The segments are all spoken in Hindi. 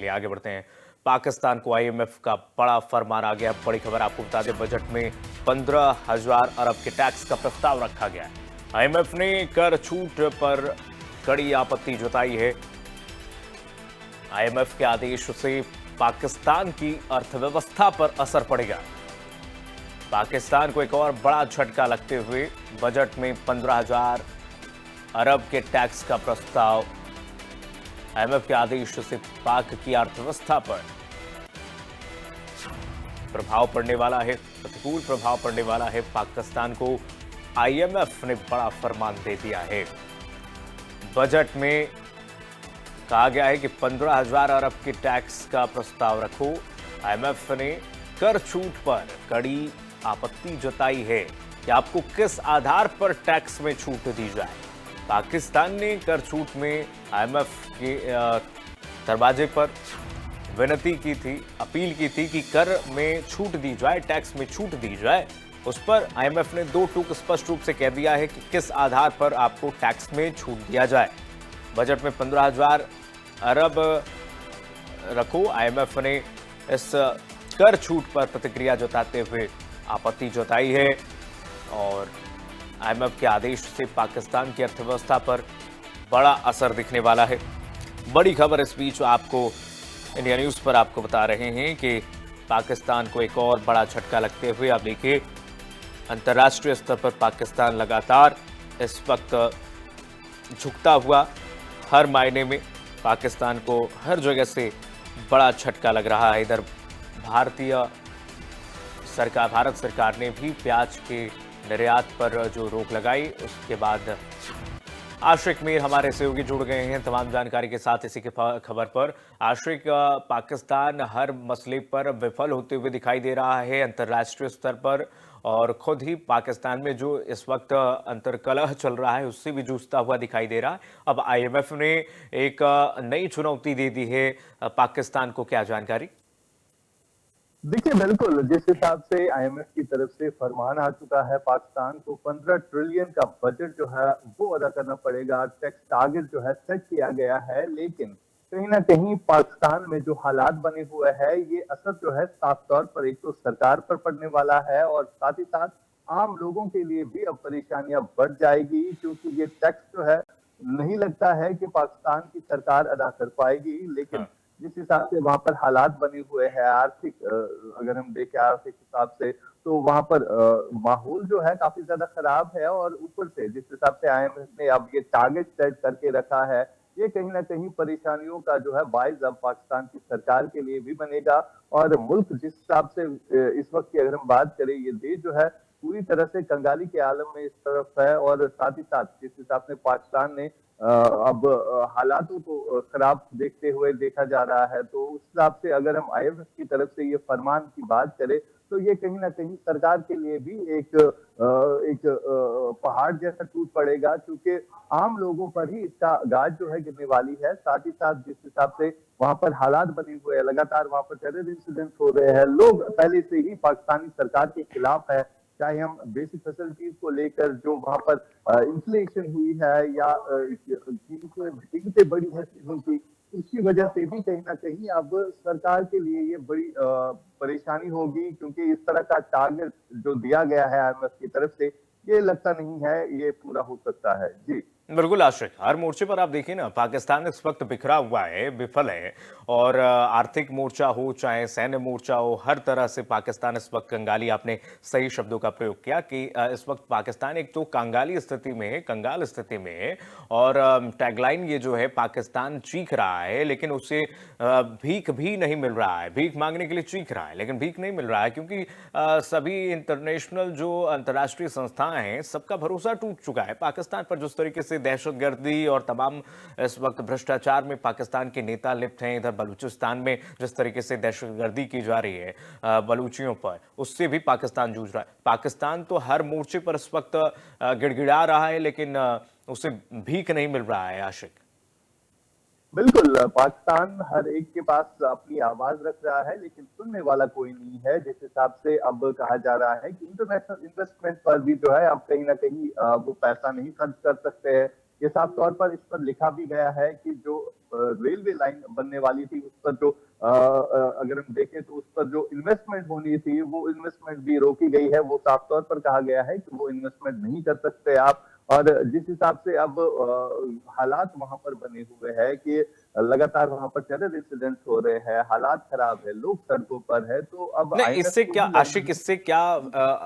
चलिए आगे बढ़ते हैं। पाकिस्तान को आईएमएफ का बड़ा फरमान आ गया। बड़ी खबर आपको बता दें, बजट में 15,000 अरब के टैक्स का प्रस्ताव रखा गया है। आईएमएफ ने कर छूट पर कड़ी आपत्ति जताई है। आईएमएफ के आदेश से पाकिस्तान की अर्थव्यवस्था पर असर पड़ेगा। पाकिस्तान को एक और बड़ा झटका लगते हुए बजट में 15,000 अरब के टैक्स का प्रस्ताव। आईएमएफ के आदेश से पाक की अर्थव्यवस्था पर प्रभाव पड़ने वाला है, प्रतिकूल प्रभाव पड़ने वाला है। पाकिस्तान को आईएमएफ ने बड़ा फरमान दे दिया है। बजट में कहा गया है कि 15,000 अरब के टैक्स का प्रस्ताव रखो। आईएमएफ ने कर छूट पर कड़ी आपत्ति जताई है कि आपको किस आधार पर टैक्स में छूट दी जाए। पाकिस्तान ने कर छूट में आईएमएफ के दरवाजे पर विनती की थी, अपील की थी कि कर में छूट दी जाए, टैक्स में छूट दी जाए। उस पर आईएमएफ ने दो टूक स्पष्ट रूप से कह दिया है कि किस आधार पर आपको टैक्स में छूट दिया जाए। बजट में 15,000 अरब रखो। आईएमएफ ने इस कर छूट पर प्रतिक्रिया जताते हुए आपत्ति जताई है और आईएमएफ के आदेश से पाकिस्तान की अर्थव्यवस्था पर बड़ा असर दिखने वाला है। बड़ी खबर इस बीच आपको इंडिया न्यूज पर आपको बता रहे हैं कि पाकिस्तान को एक और बड़ा झटका लगते हुए अब देखिए, अंतर्राष्ट्रीय स्तर पर पाकिस्तान लगातार इस वक्त झुकता हुआ, हर मायने में पाकिस्तान को हर जगह से बड़ा झटका लग रहा है। इधर भारत सरकार ने भी प्याज के निर्यात पर जो रोक लगाई, उसके बाद आशिक मीर हमारे सहयोगी जुड़ गए हैं तमाम जानकारी के साथ इसी के खबर पर। आशिक, पाकिस्तान हर मसले पर विफल होते हुए दिखाई दे रहा है अंतर्राष्ट्रीय स्तर पर, और खुद ही पाकिस्तान में जो इस वक्त अंतर्कलह चल रहा है उससे भी जूझता हुआ दिखाई दे रहा है। अब आईएमएफ ने एक नई चुनौती दे दी है पाकिस्तान को, क्या जानकारी? देखिए, बिल्कुल जिस हिसाब से आईएमएफ की तरफ से फरमान आ चुका है, पाकिस्तान को 15 ट्रिलियन का बजट जो है वो अदा करना पड़ेगा। टैक्स टारगेट जो है सेट किया गया है, लेकिन कहीं ना कहीं पाकिस्तान में जो हालात बने हुए हैं, ये असर जो है साफ तौर पर एक तो सरकार पर पड़ने वाला है और साथ ही साथ आम लोगों के लिए भी अब परेशानियां बढ़ जाएगी, क्योंकि ये टैक्स जो है नहीं लगता है कि पाकिस्तान की सरकार अदा कर पाएगी। लेकिन जिस हिसाब से वहां पर हालात बने हुए हैं आर्थिक, अगर हम देखें आर्थिक हिसाब से, तो वहां पर माहौल जो है काफी ज्यादा खराब है। और ऊपर से जिस हिसाब से आईएमएफ ने अब ये टारगेट सेट करके रखा है, ये कहीं ना कहीं परेशानियों का जो है बाइस अब पाकिस्तान की सरकार के लिए भी बनेगा। और मुल्क जिस हिसाब से इस वक्त की अगर हम बात करें, ये देश जो है पूरी तरह से कंगाली के आलम में इस तरफ है। और साथ ही साथ जिस हिसाब से पाकिस्तान ने अब हालातों को खराब देखते हुए देखा जा रहा है, तो उस हिसाब से अगर हम आईएमएफ की तरफ से ये फरमान की बात करें, तो ये कहीं ना कहीं सरकार के लिए भी एक पहाड़ जैसा टूट पड़ेगा, क्योंकि आम लोगों पर ही इसका गाज जो है गिरने वाली है। साथ ही साथ जिस हिसाब से वहां पर हालात बने हुए हैं, लगातार वहां पर टेरर इंसिडेंट हो रहे हैं, लोग पहले से ही पाकिस्तानी सरकार के खिलाफ है। चाहे हम बेसिक फैसिलिटीज को लेकर जो वहां पर इंफ्लेशन हुई है या कीमतें बड़ी है चीजों की, उसकी वजह से भी कहीं ना कहीं अब सरकार के लिए ये बड़ी परेशानी होगी, क्योंकि इस तरह का टारगेट जो दिया गया है आईएमएफ की तरफ से, ये लगता नहीं है ये पूरा हो सकता है। जी बिल्कुल आशिक, हर मोर्चे पर आप देखिए ना, पाकिस्तान इस वक्त बिखरा हुआ है, विफल है। और आर्थिक मोर्चा हो चाहे सैन्य मोर्चा हो, हर तरह से पाकिस्तान इस वक्त कंगाली, आपने सही शब्दों का प्रयोग किया कि इस वक्त पाकिस्तान एक तो कंगाली स्थिति में है, कंगाल स्थिति में है। और टैगलाइन ये जो है, पाकिस्तान चीख रहा है लेकिन उसे भीख भी नहीं मिल रहा है। भीख मांगने के लिए चीख रहा है लेकिन भीख नहीं मिल रहा है, क्योंकि सभी इंटरनेशनल जो अंतर्राष्ट्रीय संस्थाएं हैं, सबका भरोसा टूट चुका है पाकिस्तान पर। जिस तरीके से दहशतगर्दी और तमाम इस वक्त भ्रष्टाचार में पाकिस्तान के नेता लिप्त हैं, इधर बलूचिस्तान में जिस तरीके से दहशतगर्दी की जा रही है बलूचियों पर, उससे भी पाकिस्तान जूझ रहा है। पाकिस्तान तो हर मोर्चे पर इस वक्त गिड़गिड़ा रहा है, लेकिन उसे भीख नहीं मिल रहा है आशिक। बिल्कुल, पाकिस्तान हर एक के पास अपनी आवाज रख रहा है, लेकिन सुनने वाला कोई नहीं है। जिस हिसाब से अब कहा जा रहा है कि इंटरनेशनल इन्वेस्टमेंट पर भी जो है अब कहीं ना कहीं वो पैसा नहीं खर्च कर सकते हैं। ये साफ तौर पर इस पर लिखा भी गया है कि जो रेलवे लाइन बनने वाली थी, उस पर जो अगर हम देखें तो उस पर जो इन्वेस्टमेंट होनी थी, वो इन्वेस्टमेंट भी रोकी गई है। वो साफ तौर पर कहा गया है कि वो इन्वेस्टमेंट नहीं कर सकते आप। और जिस हिसाब से अब हालात वहां पर बने हुए हैं कि लगातार वहां पर टेरर इंसिडेंट्स हो रहे हैं, हालात खराब है, लोग सड़कों पर है, तो अब नहीं, आईएमएफ इससे को क्या भी लग आशिक, इससे क्या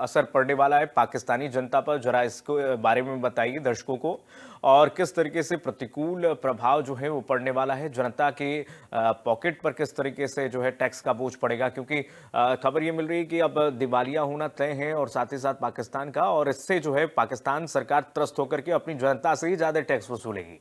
असर पड़ने वाला है पाकिस्तानी जनता पर, जरा इसको बारे में बताइए दर्शकों को। और किस तरीके से प्रतिकूल प्रभाव जो है वो पड़ने वाला है जनता के पॉकेट पर, किस तरीके से जो है टैक्स का बोझ पड़ेगा, क्योंकि खबर ये मिल रही है कि अब दिवालिया होना तय है और साथ ही साथ पाकिस्तान का, और इससे जो है पाकिस्तान सरकार त्रस्त होकर के अपनी जनता से ही ज्यादा टैक्स वसूलेगी।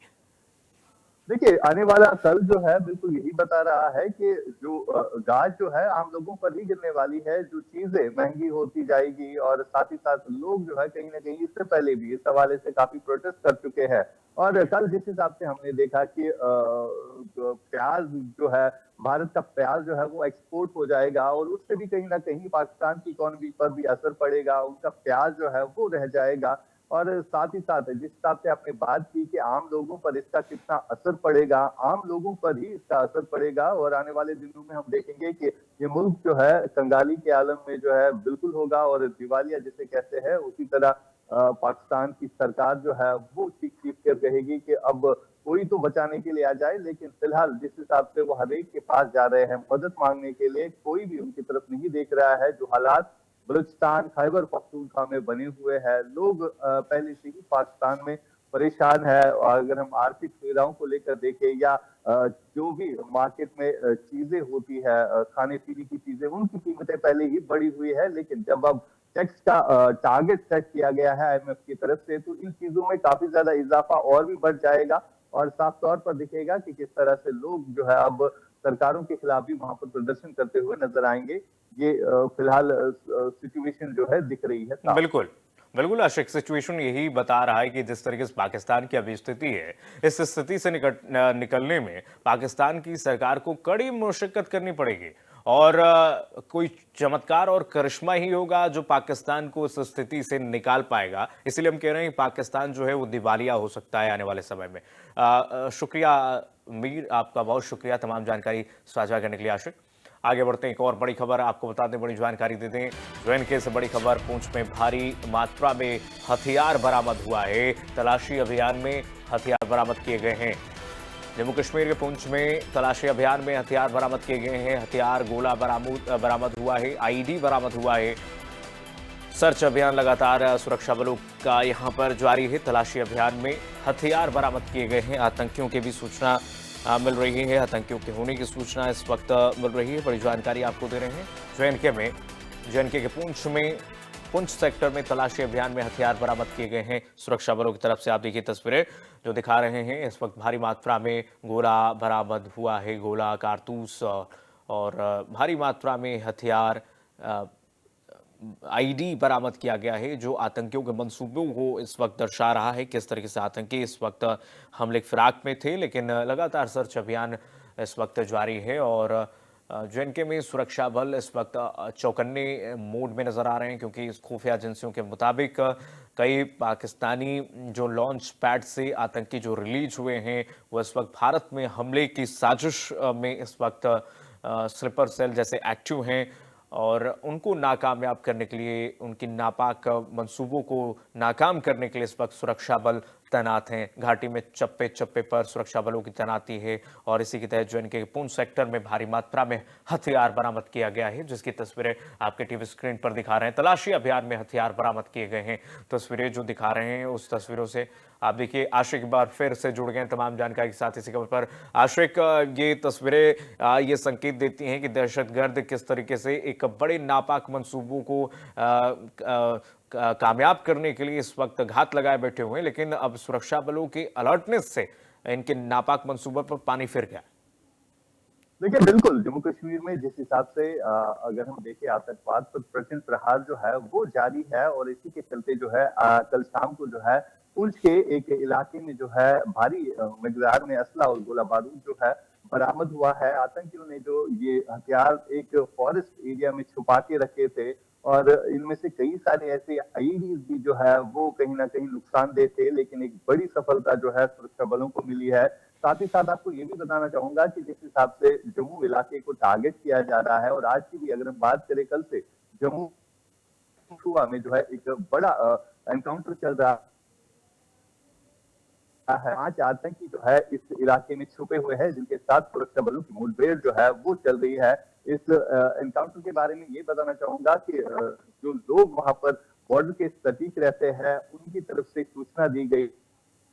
देखिए, आने वाला कल जो है बिल्कुल यही बता रहा है कि जो गाज जो है आम लोगों पर ही गिरने वाली है, जो चीजें महंगी होती जाएगी, और साथ ही साथ लोग जो है कहीं न कहीं इससे पहले भी इस हवाले से काफ़ी प्रोटेस्ट कर चुके हैं। और कल जिस हिसाब से हमने देखा कि जो प्याज़ जो है, भारत का प्याज़ जो है वो एक्सपोर्ट हो जाएगा, और उससे भी कहीं न कहीं पाकिस्तान की इकोनॉमी पर भी असर पड़ेगा, उनका प्याज़ जो है वो रह जाएगा। और साथ ही साथ जिस हिसाब से आपने बात की कि आम लोगों पर इसका कितना असर पड़ेगा, आम लोगों पर ही इसका असर पड़ेगा, और आने वाले दिनों में हम देखेंगे कि ये मुल्क जो है कंगाली के आलम में जो है बिल्कुल होगा, और दिवालिया जिसे कहते हैं उसी तरह पाकिस्तान की सरकार जो है वो चीख-चीख कर कहेगी कि अब कोई तो बचाने के लिए आ जाए। लेकिन फिलहाल जिस हिसाब से वो हर एक के पास जा रहे हैं मदद मांगने के लिए, कोई भी उनकी तरफ नहीं देख रहा है। जो हालात बलूचिस्तान, खैबर पख्तूनख्वा में बने हुए हैं, लोग पहले से ही पाकिस्तान में परेशान है। और अगर हम आर्थिक सुविधाओं को लेकर देखें, या जो भी मार्केट में चीजें होती है, खाने-पीने की चीजें, उनकी कीमतें पहले ही बढ़ी हुई है। लेकिन जब अब टैक्स का टारगेट सेट किया गया है आईएमएफ की तरफ से, तो इन चीजों में काफी ज्यादा इजाफा और भी बढ़ जाएगा, और साफ तौर पर दिखेगा कि किस तरह से लोग जो है अब सरकारों के खिलाफ भी वहां पर प्रदर्शन करते हुए नजर आएंगे। ये फिलहाल सिचुएशन जो है दिख रही है साफ। बिल्कुल, बिल्कुल आशिक, सिचुएशन यही बता रहा है कि जिस तरीके से पाकिस्तान की अभी स्थिति है, इस स्थिति से निकलने में पाकिस्तान की सरकार को कड़ी मुशक्कत करनी पड़ेगी, और कोई चमत्कार और करिश्मा ही होगा जो पाकिस्तान को इस स्थिति से निकाल पाएगा। इसीलिए हम कह रहे हैं कि पाकिस्तान जो है वो दिवालिया हो सकता है आने वाले समय में। शुक्रिया मीर, आपका बहुत शुक्रिया तमाम जानकारी साझा करने के लिए आशिक। आगे बढ़ते हैं, एक और बड़ी खबर आपको बता दें, बड़ी जानकारी दे दें। जेएनके से बड़ी खबर, पुंछ में भारी मात्रा में हथियार बरामद हुआ है। तलाशी अभियान में हथियार बरामद किए गए हैं। जम्मू कश्मीर के पुंछ में तलाशी अभियान में हथियार बरामद किए गए हैं। हथियार, गोला बरामद हुआ है, आईडी बरामद हुआ है। सर्च अभियान लगातार सुरक्षा बलों का यहां पर जारी है। तलाशी अभियान में हथियार बरामद किए गए हैं। आतंकियों की भी सूचना मिल रही है, आतंकियों के होने की सूचना इस वक्त मिल रही है। बड़ी जानकारी आपको दे रहे हैं। जेएनके के पुंछ सेक्टर में तलाशी अभियान में हथियार बरामद किए गए हैं सुरक्षा बलों की तरफ से। आप देखिए तस्वीरें जो दिखा रहे हैं, इस वक्त भारी मात्रा में गोला बरामद हुआ है, गोला, कारतूस और भारी मात्रा में हथियार, आईडी बरामद किया गया है, जो आतंकियों के मंसूबों को इस वक्त दर्शा रहा है। किस तरीके से आतंकी इस वक्त हमले की फिराक में थे, लेकिन लगातार सर्च अभियान इस वक्त जारी है, और जेएनके में सुरक्षा बल इस वक्त चौकन्ने मोड में नजर आ रहे हैं, क्योंकि इस खुफिया एजेंसियों के मुताबिक कई पाकिस्तानी जो लॉन्च पैड से आतंकी जो रिलीज हुए हैं, वो इस वक्त भारत में हमले की साजिश में इस वक्त स्लीपर सेल जैसे एक्टिव हैं, और उनको नाकामयाब करने के लिए, उनकी नापाक मंसूबों को नाकाम करने के लिए इस वक्त सुरक्षा बल तैनात हैं। घाटी में चप्पे चप्पे पर सुरक्षा बलों की तैनाती है, और इसी के तहत जेएनके के पुंछ सेक्टर में भारी मात्रा में हथियार बरामद किया गया है, जिसकी तस्वीरें आपके टीवी स्क्रीन पर दिखा रहे हैं। तलाशी अभियान में हथियार बरामद किए गए हैं, तस्वीरें जो दिखा रहे हैं उस तस्वीरों से आप देखिए। आशिक एक बार फिर से जुड़ गए तमाम जानकारी के साथ इसी खबर पर। आशिक, ये तस्वीरें ये संकेत देती हैं कि दहशतगर्द किस तरीके से एक बड़े नापाक मंसूबों को कामयाब करने के लिए इस वक्त घात लगाए बैठे हुए हैं, लेकिन अब सुरक्षा बलों के अलर्टनेस से इनके नापाक मंसूबों पर पानी फिर गया। देखिए, बिल्कुल जम्मू कश्मीर में जिस हिसाब से अगर हम देखें, आतंकवाद पर प्रचंड प्रहार जो है वो जारी है, और इसी के चलते जो है कल शाम को जो है पुंछ के एक इलाके में जो है भारी मिकदार में असला और गोला बारूद जो है बरामद हुआ है। आतंकियों ने जो ये हथियार एक फॉरेस्ट एरिया में छुपा के रखे थे, और इनमें से कई सारे ऐसे आईडीज भी जो है वो कहीं ना कहीं नुकसानदेह थे, लेकिन एक बड़ी सफलता जो है सुरक्षा बलों को मिली है साथ ही साथ आपको ये भी बताना चाहूंगा कि जिस हिसाब से जम्मू इलाके को टारगेट किया जा रहा है, और आज की भी अगर हम बात करें, कल से जम्मू कठुआ में जो है एक बड़ा एनकाउंटर चल रहा है। 5 आतंकी जो है इस इलाके में छुपे हुए हैं, जिनके साथ सुरक्षा बलों की मुठभेड़ जो है वो चल रही है। इस एनकाउंटर के बारे में ये बताना चाहूंगा कि जो लोग वहां पर बॉर्डर के सटीक रहते हैं, उनकी तरफ से सूचना दी गई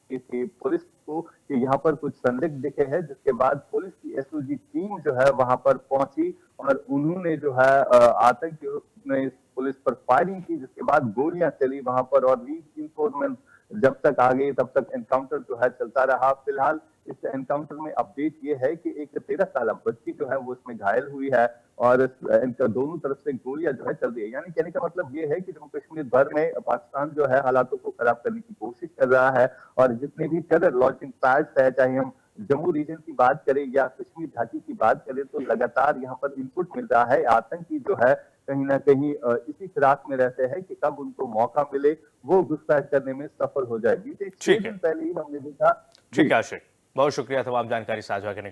थी पुलिस को कि यहाँ पर कुछ संदिग्ध दिखे हैं, जिसके बाद पुलिस की एसओजी टीम जो है वहां पर पहुंची और उन्होंने जो है आतंकियों ने पुलिस पर फायरिंग की, जिसके बाद गोलियां चली वहां पर और रीइंफोर्समेंट जब तक आ गई तब तक एनकाउंटर जो है चलता रहा। फिलहाल इस एनकाउंटर में अपडेट ये है कि एक 13 साल बच्ची जो है वो इसमें घायल हुई है और इनका दोनों तरफ से गोलियां जो है चल रही है। यानी कहने का मतलब ये है कि जम्मू कश्मीर भर में पाकिस्तान जो है हालातों को खराब करने की कोशिश कर रहा है और जितने भी टेरर लॉन्चिंग पैड्स है, चाहे हम जम्मू रीजन की बात करें या कश्मीर घाटी की बात करें, तो लगातार यहाँ पर इनपुट मिल रहा है। आतंकी जो है कहीं ना कहीं इसी फिराक में रहते हैं कि कब उनको मौका मिले वो घुसपैठ करने में सफल हो जाए। बीते 6 ठीक है। दिन पहले ही हमने देखा। ठीक है आशिक, बहुत शुक्रिया तमाम जानकारी साझा करने के लिए।